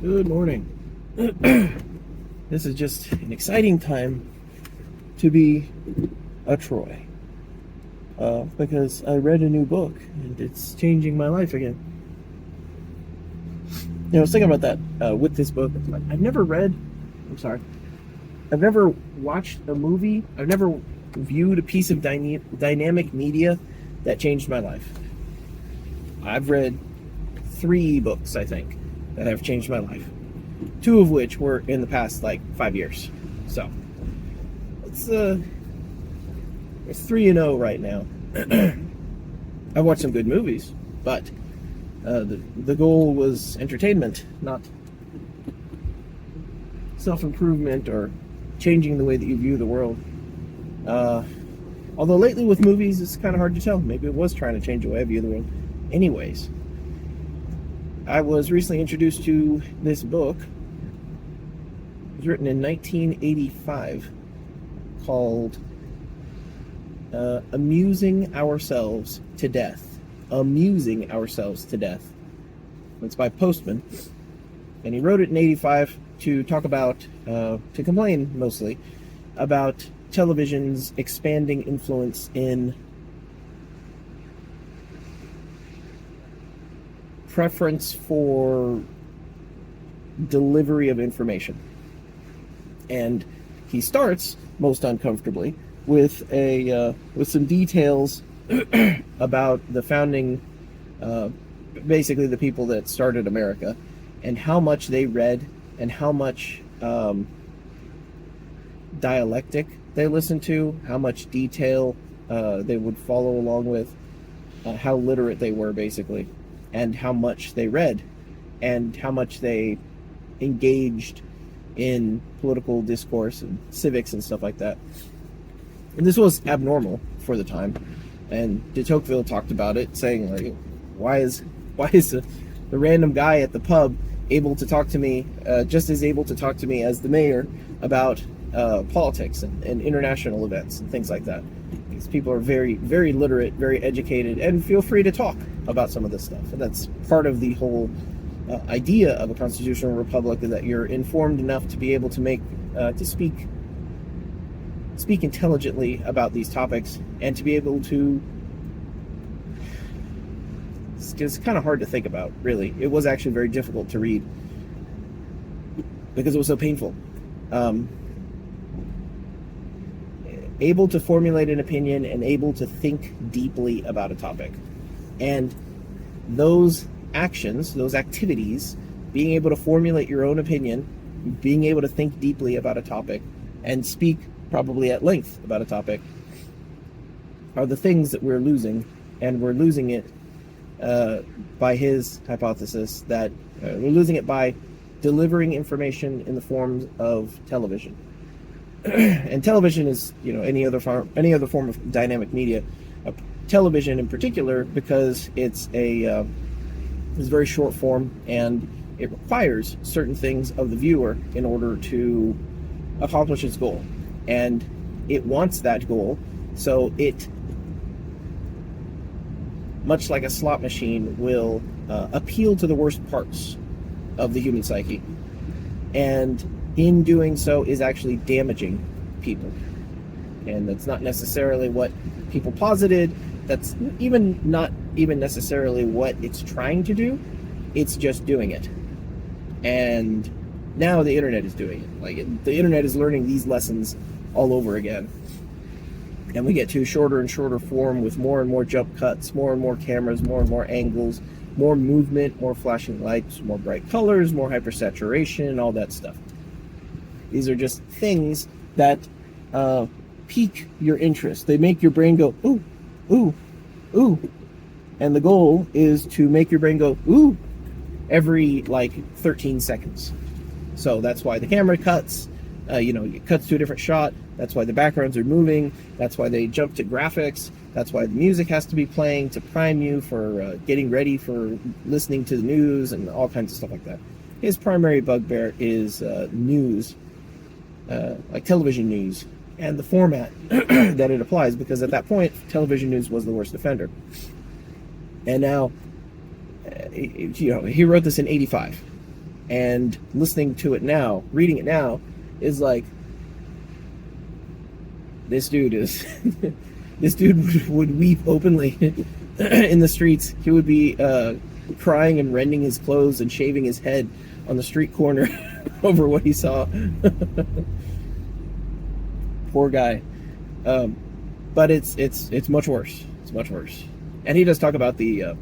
Good morning. This is just an exciting time to be a Troy. Because I read a new book and it's changing my life again. I was thinking about that with this book. I've never watched a movie. I've never viewed a piece of dynamic media that changed my life. I've read 3 books, I think, that have changed my life. 2 of which were in the past, 5 years. So, it's 3-0 right now. I've watched some good movies, but the goal was entertainment, not self-improvement or changing the way that you view the world. Although lately with movies, it's kind of hard to tell. Maybe it was trying to change the way I view the world. Anyways, I was recently introduced to this book. It was written in 1985 called Amusing Ourselves to Death. Amusing Ourselves to Death. It's by Postman. And he wrote it in 85 to talk about, to complain mostly, about television's expanding influence in preference for delivery of information. And he starts, most uncomfortably, with some details about the founding, basically the people that started America, and how much they read, and how much dialectic they listened to, how much detail they would follow along with, how literate they were, basically, and how much they read, and how much they engaged in political discourse and civics and stuff like that. And this was abnormal for the time. And de Tocqueville talked about it, saying, why is the random guy at the pub able to talk to me, just as able to talk to me as the mayor about politics and international events and things like that? These people are very, very literate, very educated, and feel free to talk about some of this stuff. And that's part of the whole idea of a constitutional republic, is that you're informed enough to be able to speak intelligently about these topics, and to be able to. It's kind of hard to think about, really. It was actually very difficult to read because it was so painful. Able to formulate an opinion and able to think deeply about a topic. And those actions, those activities, being able to formulate your own opinion, being able to think deeply about a topic, and speak probably at length about a topic, are the things that we're losing. And we're losing it by his hypothesis that we're losing it by delivering information in the forms of television. And television is, any other form of dynamic media. Television in particular, because it's very short form, and it requires certain things of the viewer in order to accomplish its goal. And it wants that goal, so it, much like a slot machine, will appeal to the worst parts of the human psyche. And in doing so is actually damaging people. And that's not necessarily what people posited. That's not even necessarily what it's trying to do. It's just doing it. And now the internet is doing it. The internet is learning these lessons all over again. And we get to shorter and shorter form with more and more jump cuts, more and more cameras, more and more angles, more movement, more flashing lights, more bright colors, more hypersaturation, all that stuff. These are just things that pique your interest. They make your brain go, ooh, ooh, ooh. And the goal is to make your brain go, ooh, every 13 seconds. So that's why the camera cuts. It cuts to a different shot. That's why the backgrounds are moving. That's why they jump to graphics. That's why the music has to be playing to prime you for getting ready for listening to the news and all kinds of stuff like that. His primary bugbear is news, like television news, and the format that it applies, because at that point, television news was the worst offender. And now, he wrote this in 85. And listening to it now, reading it now, is like, this dude is this dude would weep openly in the streets. He would be crying and rending his clothes and shaving his head on the street corner over what he saw. Poor guy. But it's much worse. It's much worse. And he does talk about the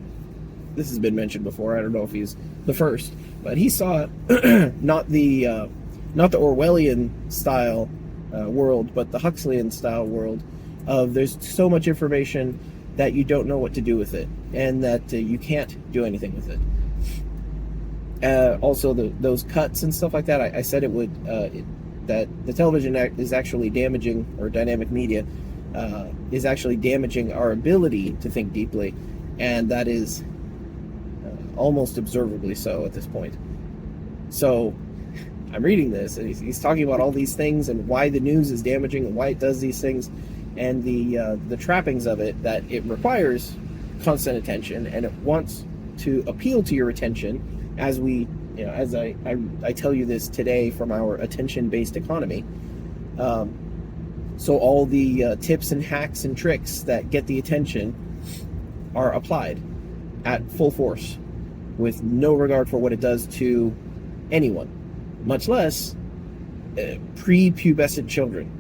this has been mentioned before. I don't know if he's the first, but he saw not the Orwellian style world, but the Huxleyan style world of there's so much information that you don't know what to do with it, and that you can't do anything with it. Also, those cuts and stuff like that. I said it would that the television is actually damaging, or dynamic media is actually damaging our ability to think deeply, and that is almost observably so at this point. So I'm reading this, and he's talking about all these things and why the news is damaging and why it does these things, and the trappings of it, that it requires constant attention and it wants to appeal to your attention, as we, as I tell you this today from our attention-based economy. So all the tips and hacks and tricks that get the attention are applied at full force, with no regard for what it does to anyone, much less prepubescent children,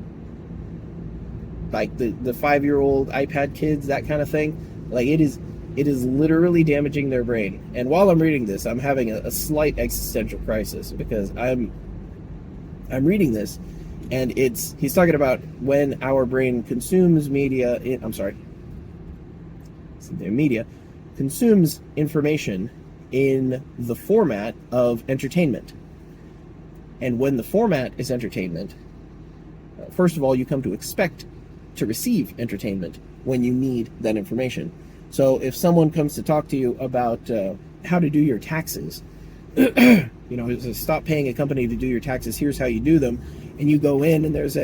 like the 5-year-old iPad kids, that kind of thing. Like, it is literally damaging their brain. And while I'm reading this, I'm having a slight existential crisis, because I'm reading this, and he's talking about when our brain consumes media. Media consumes information in the format of entertainment. And when the format is entertainment, first of all, you come to expect to receive entertainment when you need that information. So if someone comes to talk to you about how to do your taxes, stop paying a company to do your taxes, here's how you do them, and you go in and there's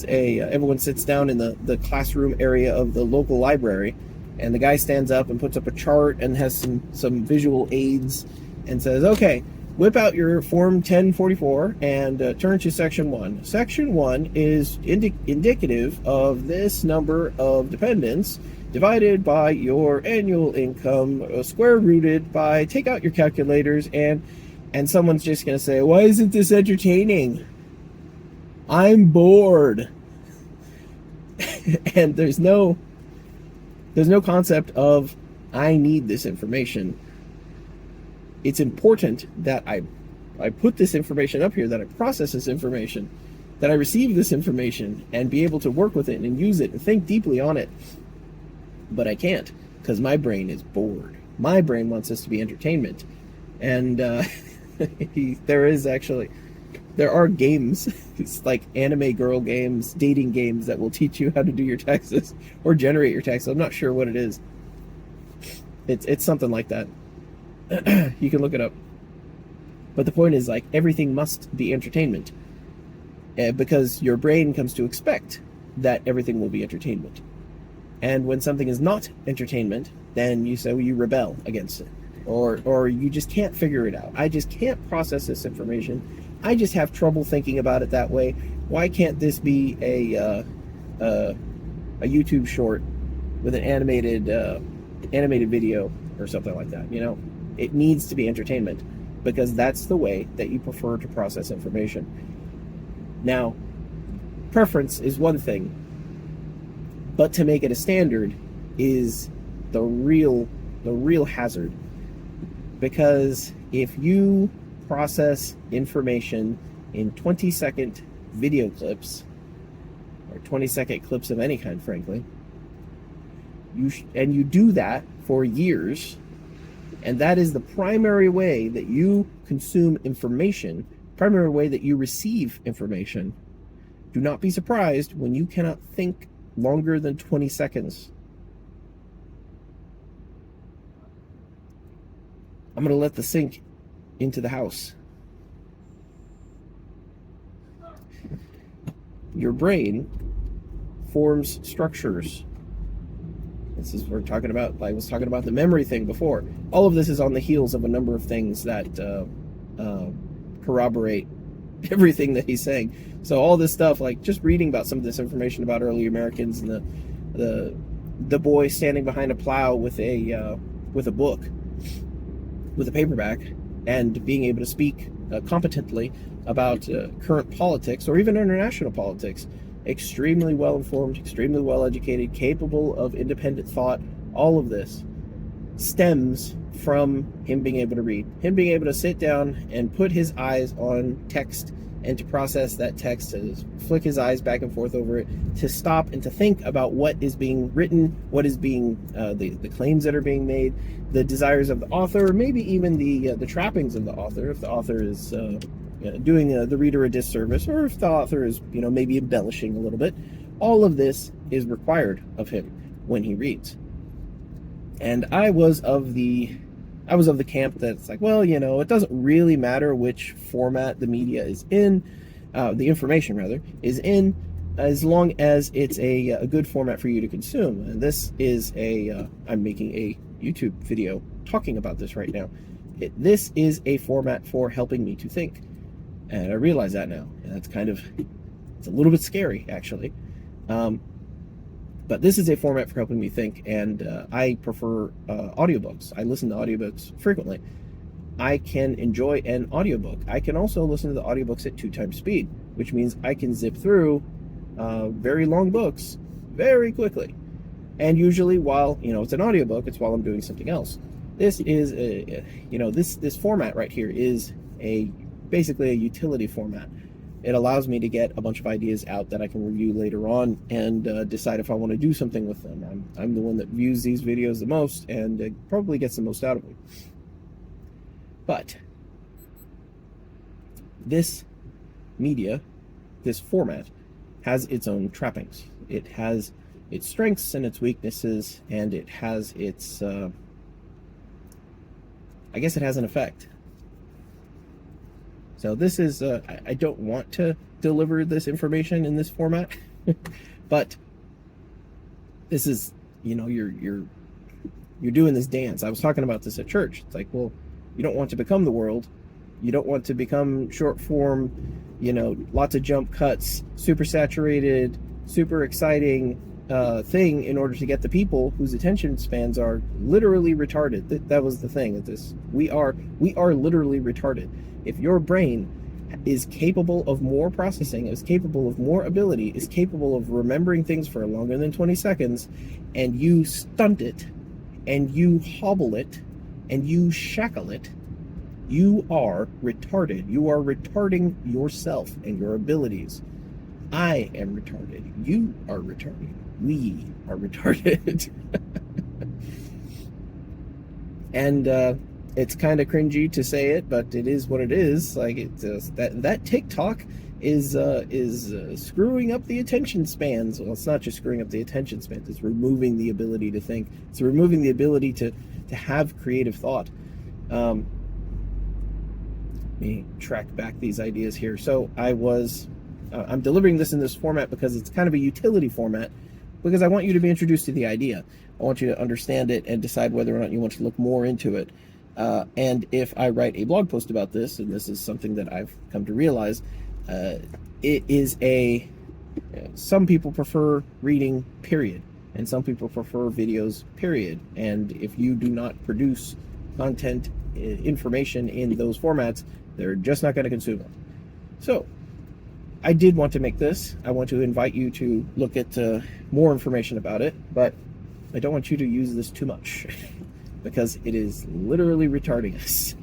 everyone sits down in the classroom area of the local library, and the guy stands up and puts up a chart and has some visual aids and says, okay, whip out your Form 1044 and turn to Section 1. Section 1 is indicative of this number of dependents divided by your annual income, square rooted by, take out your calculators, and someone's just going to say, why isn't this entertaining? I'm bored. And there's no concept of, I need this information. It's important that I put this information up here, that I process this information, that I receive this information and be able to work with it and use it and think deeply on it. But I can't, because my brain is bored. My brain wants this to be entertainment. And there are games, it's like anime girl games, dating games that will teach you how to do your taxes or generate your taxes. I'm not sure what it is. It's something like that. You can look it up. But the point is, like, everything must be entertainment, because your brain comes to expect that everything will be entertainment. And when something is not entertainment, then you rebel against it, or you just can't figure it out. I just can't process this information. I just have trouble thinking about it that way. Why can't this be a YouTube short with an animated video or something like that? It needs to be entertainment, because that's the way that you prefer to process information. Now, preference is one thing, but to make it a standard is the real hazard. Because if you process information in 20-second video clips, or 20-second clips of any kind, frankly, and you do that for years, and that is the primary way that you consume information, primary way that you receive information, do not be surprised when you cannot think longer than 20 seconds. I'm going to let this sink into the house. Your brain forms structures. This is, we're talking about, I was talking about the memory thing before. All of this is on the heels of a number of things that corroborate everything that he's saying. So all this stuff, like just reading about some of this information about early Americans and the boy standing behind a plow with a book, with a paperback, and being able to speak competently about current politics or even international politics. Extremely well informed, extremely well educated, capable of independent thought. All of this stems from him being able to read, him being able to sit down and put his eyes on text and to process that text, to flick his eyes back and forth over it, to stop and to think about what is being written, what is being the claims that are being made, the desires of the author, maybe even the trappings of the author, if the author is doing the reader a disservice, or if the author is maybe embellishing a little bit. All of this is required of him when he reads. And I was of the camp that's like, well, it doesn't really matter which format the media is in, the information rather is in, as long as it's a good format for you to consume. And this is I'm making a YouTube video talking about this right now. This is a format for helping me to think. And I realize that now. And that's it's a little bit scary, actually. But this is a format for helping me think, and I prefer audiobooks. I listen to audiobooks frequently. I can enjoy an audiobook. I can also listen to the audiobooks at 2 times speed, which means I can zip through very long books very quickly. And usually while, it's an audiobook, it's while I'm doing something else. This is, this format right here is basically a utility format. It allows me to get a bunch of ideas out that I can review later on and decide if I want to do something with them. I'm the one that views these videos the most and probably gets the most out of them. But this media, this format, has its own trappings. It has its strengths and its weaknesses, and it has its, I guess it has an effect. So this is, I don't want to deliver this information in this format, but this is, you're doing this dance. I was talking about this at church. It's like, well, you don't want to become the world. You don't want to become short form, lots of jump cuts, super saturated, super exciting thing in order to get the people whose attention spans are literally retarded. That was the thing at this. We are literally retarded. If your brain is capable of more processing, is capable of more ability, is capable of remembering things for longer than 20 seconds, and you stunt it, and you hobble it, and you shackle it, you are retarded. You are retarding yourself and your abilities. I am retarded. You are retarded. We are retarded. And it's kind of cringy to say it, but it is what it is. Like that TikTok is screwing up the attention spans. Well, it's not just screwing up the attention spans. It's removing the ability to think. It's removing the ability to have creative thought. Let me track back these ideas here. So I'm delivering this in this format because it's kind of a utility format, because I want you to be introduced to the idea. I want you to understand it and decide whether or not you want to look more into it. And if I write a blog post about this, and this is something that I've come to realize, it is some people prefer reading, period. And some people prefer videos, period. And if you do not produce content, information in those formats, they're just not going to consume it. So I did want to make this. I want to invite you to look at more information about it, but I don't want you to use this too much because it is literally retarding us.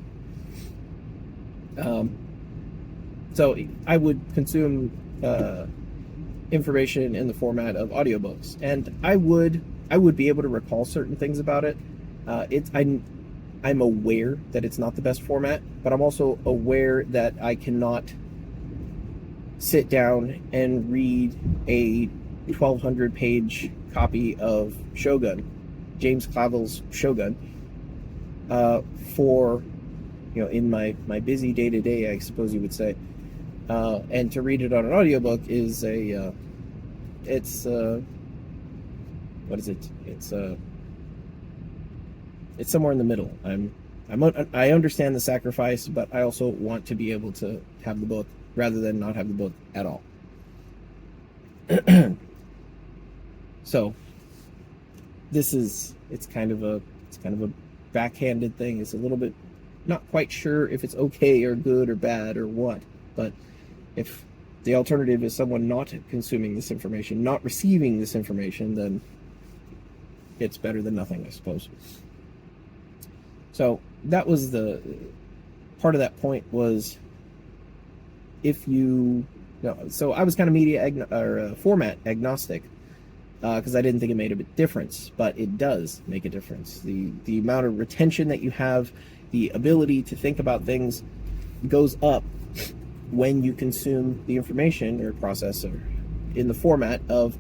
So I would consume information in the format of audiobooks, and I would be able to recall certain things about it. I'm aware that it's not the best format, but I'm also aware that I cannot sit down and read a 1,200 page copy of Shogun, James Clavell's Shogun, for, in my busy day-to-day, I suppose you would say. And to read it on an audiobook is what is it? It's it's somewhere in the middle. I understand the sacrifice, but I also want to be able to have the book rather than not have the book at all. So it's kind of a backhanded thing. It's a little bit, not quite sure if it's okay or good or bad or what, but if the alternative is someone not consuming this information, not receiving this information, then it's better than nothing, I suppose. So that was the part of that point was if you know, so I was kind of media format agnostic because I didn't think it made a bit difference, but it does make a difference. The amount of retention that you have, the ability to think about things goes up when you consume the information or processor in the format of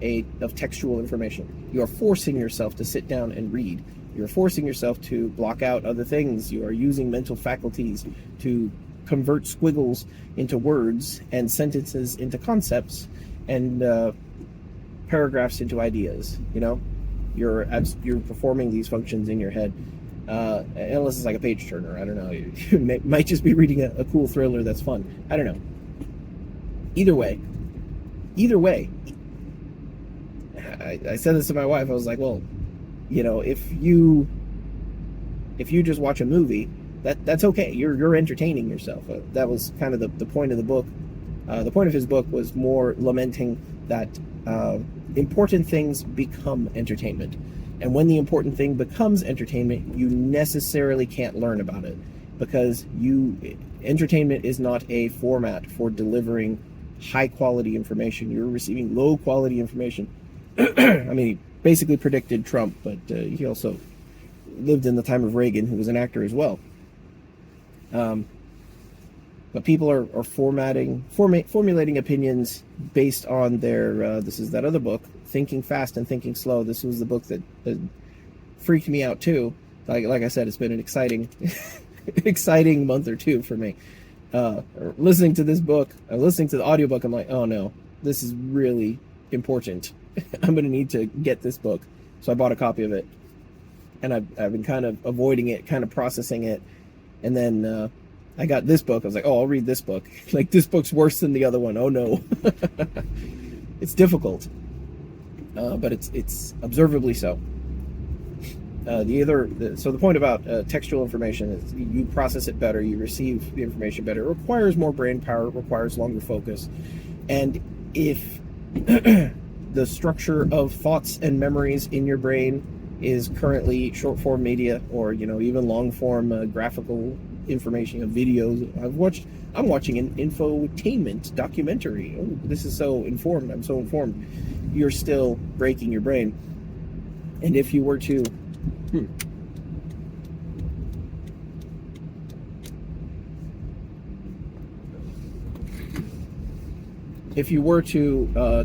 textual information. You are forcing yourself to sit down and read. You're forcing yourself to block out other things. You are using mental faculties to convert squiggles into words and sentences into concepts and paragraphs into ideas. You know, you're performing these functions in your head. Unless it's like a page turner, I don't know. You might just be reading a cool thriller that's fun. I don't know. Either way, I said this to my wife. I was like, well, you know, if you just watch a movie, that's okay. You're entertaining yourself. That was kind of the point of the book. The point of his book was more lamenting that important things become entertainment. And when the important thing becomes entertainment, you necessarily can't learn about it because entertainment is not a format for delivering high quality information. You're receiving low quality information. I mean, he basically predicted Trump, but he also lived in the time of Reagan, who was an actor as well. But people are formulating opinions based on their, this is that other book, Thinking Fast and Thinking Slow. This was the book that freaked me out too. Like I said, it's been an exciting month or two for me. Listening to this book, listening to the audiobook, I'm like, oh no, this is really important. I'm going to need to get this book. So I bought a copy of it. And I've been kind of avoiding it, kind of processing it. And then I got this book. I was like, oh, I'll read this book. Like, this book's worse than the other one. Oh no. It's difficult. But it's observably so. So the point about textual information is you process it better, you receive the information better. It requires more brain power, it requires longer focus. And if the structure of thoughts and memories in your brain is currently short form media or, you know, even long form graphical information of videos, I'm watching an infotainment documentary. Oh, this is so informed. I'm so informed. You're still breaking your brain. And if you were to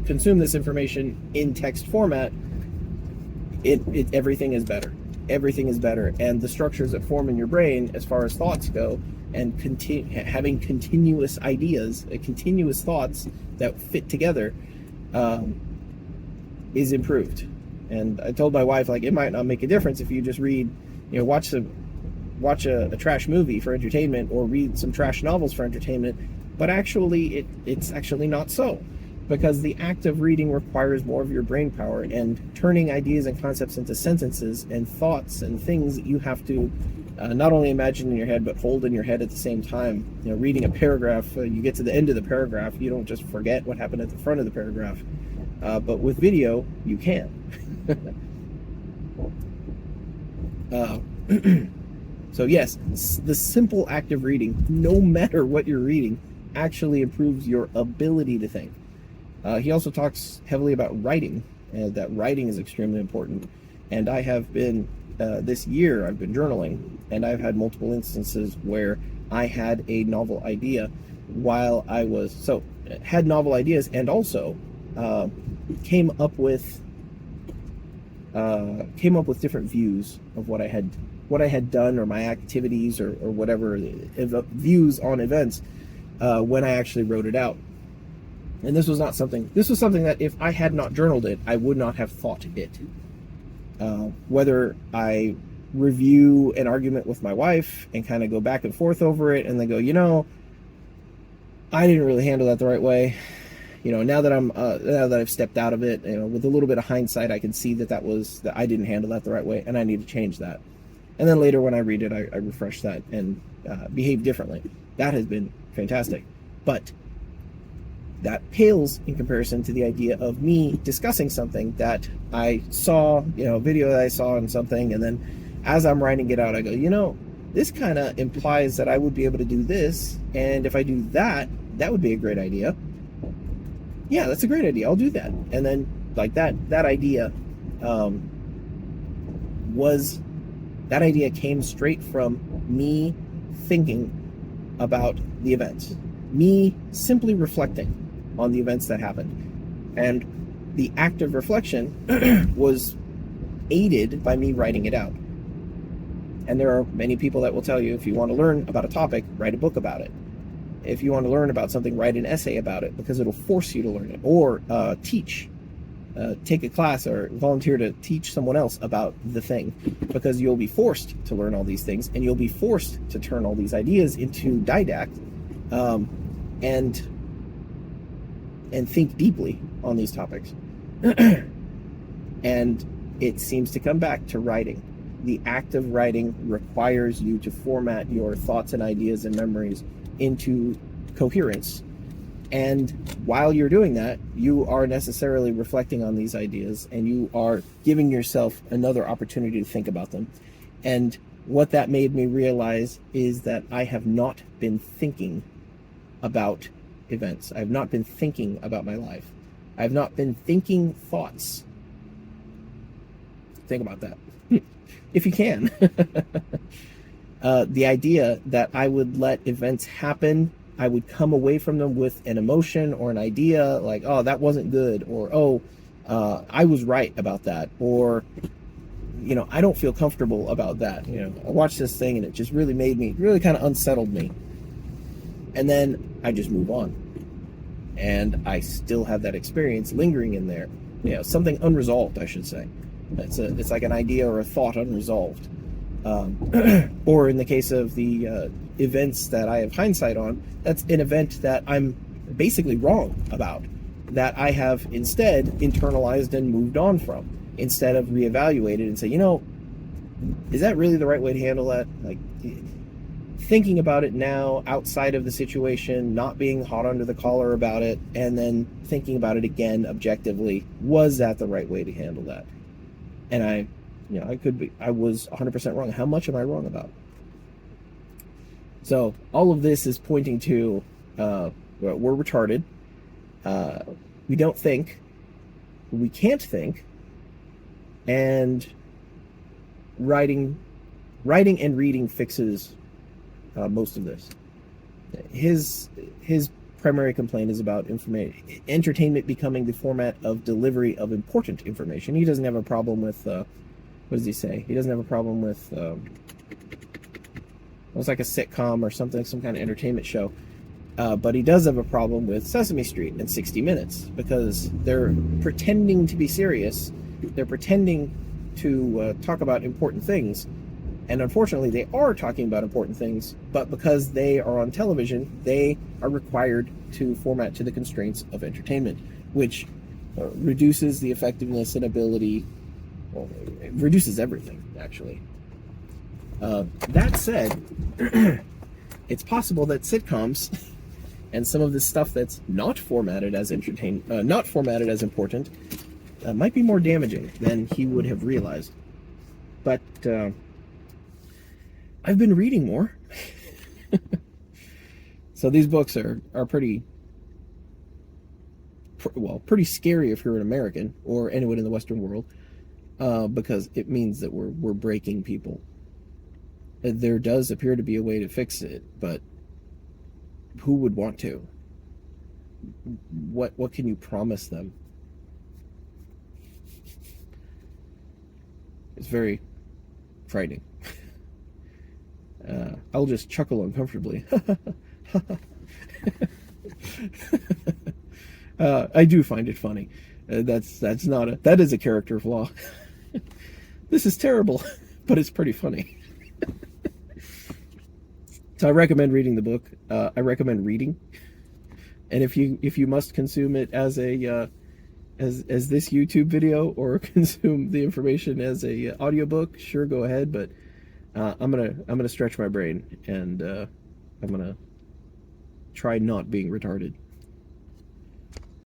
consume this information in text format, everything is better. Everything is better, and the structures that form in your brain, as far as thoughts go, and having continuous ideas, continuous thoughts that fit together, is improved. And I told my wife, like, it might not make a difference if you just read, you know, watch a trash movie for entertainment or read some trash novels for entertainment, but actually it's actually not so, because the act of reading requires more of your brain power and turning ideas and concepts into sentences and thoughts and things that you have to not only imagine in your head but hold in your head at the same time. You know, reading a paragraph, you get to the end of the paragraph, you don't just forget what happened at the front of the paragraph. But with video, you can. So yes, the simple act of reading, no matter what you're reading, actually improves your ability to think. He also talks heavily about writing, and that writing is extremely important. And I have been, this year, I've been journaling, and I've had multiple instances where I had a novel idea while I was, had novel ideas and also came up with different views of what I had done or my activities or whatever, views on events when I actually wrote it out. And this was something that if I had not journaled it, I would not have thought it. Whether I review an argument with my wife and kind of go back and forth over it, and then go, I didn't really handle that the right way. Now that I've stepped out of it, with a little bit of hindsight, I can see that I didn't handle that the right way, and I need to change that. And then later when I read it, I refresh that and behave differently. That has been fantastic. But that pales in comparison to the idea of me discussing something that I saw, a video that I saw on something, and then as I'm writing it out, I go, this kind of implies that I would be able to do this, and if I do that, that would be a great idea. Yeah, that's a great idea. I'll do that. And then, like, that idea came straight from me thinking about the events, me simply reflecting on the events that happened. And the act of reflection was aided by me writing it out. And there are many people that will tell you, if you want to learn about a topic, write a book about it. If you want to learn about something, write an essay about it, because it'll force you to learn it. Or teach. Take a class or volunteer to teach someone else about the thing, because you'll be forced to learn all these things, and you'll be forced to turn all these ideas into didact and think deeply on these topics. And it seems to come back to writing. The act of writing requires you to format your thoughts and ideas and memories into coherence. And while you're doing that, you are necessarily reflecting on these ideas, and you are giving yourself another opportunity to think about them. And what that made me realize is that I have not been thinking about events. I have not been thinking about my life. I have not been thinking thoughts. Think about that. If you can. The idea that I would let events happen, I would come away from them with an emotion or an idea like, oh, that wasn't good, or I was right about that, or I don't feel comfortable about that. I watched this thing and it just really kind of unsettled me. And then I just move on. And I still have that experience lingering in there. Something unresolved, I should say. It's like an idea or a thought unresolved. Or in the case of the events that I have hindsight on, that's an event that I'm basically wrong about, that I have instead internalized and moved on from, instead of reevaluated and say, is that really the right way to handle that? Like, thinking about it now outside of the situation, not being hot under the collar about it, and then thinking about it again objectively, was that the right way to handle that? And I was 100% wrong. How much am I wrong about? So all of this is pointing to we're retarded. We don't think. We can't think. And writing and reading fixes most of this. His primary complaint is about entertainment becoming the format of delivery of important information. He doesn't have a problem with what does he say? He doesn't have a problem with it's like a sitcom or something, some kind of entertainment show. But he does have a problem with Sesame Street and 60 Minutes, because they're pretending to be serious. They're pretending to talk about important things. And unfortunately, they are talking about important things, but because they are on television, they are required to format to the constraints of entertainment, which reduces the effectiveness and ability, well, it reduces everything, actually. That said, it's possible that sitcoms and some of this stuff that's not formatted as important, might be more damaging than he would have realized. But I've been reading more. So these books are pretty scary if you're an American or anyone in the Western world, because it means that we're breaking people. There does appear to be a way to fix it, but who would want to? What can you promise them? It's very frightening. I'll just chuckle uncomfortably. I do find it funny. That is a character flaw. This is terrible. but it's pretty funny. So I recommend reading the book. I recommend reading, and if you must consume it as a as this YouTube video or consume the information as a audiobook, sure, go ahead. But I'm gonna stretch my brain, and I'm gonna try not being retarded.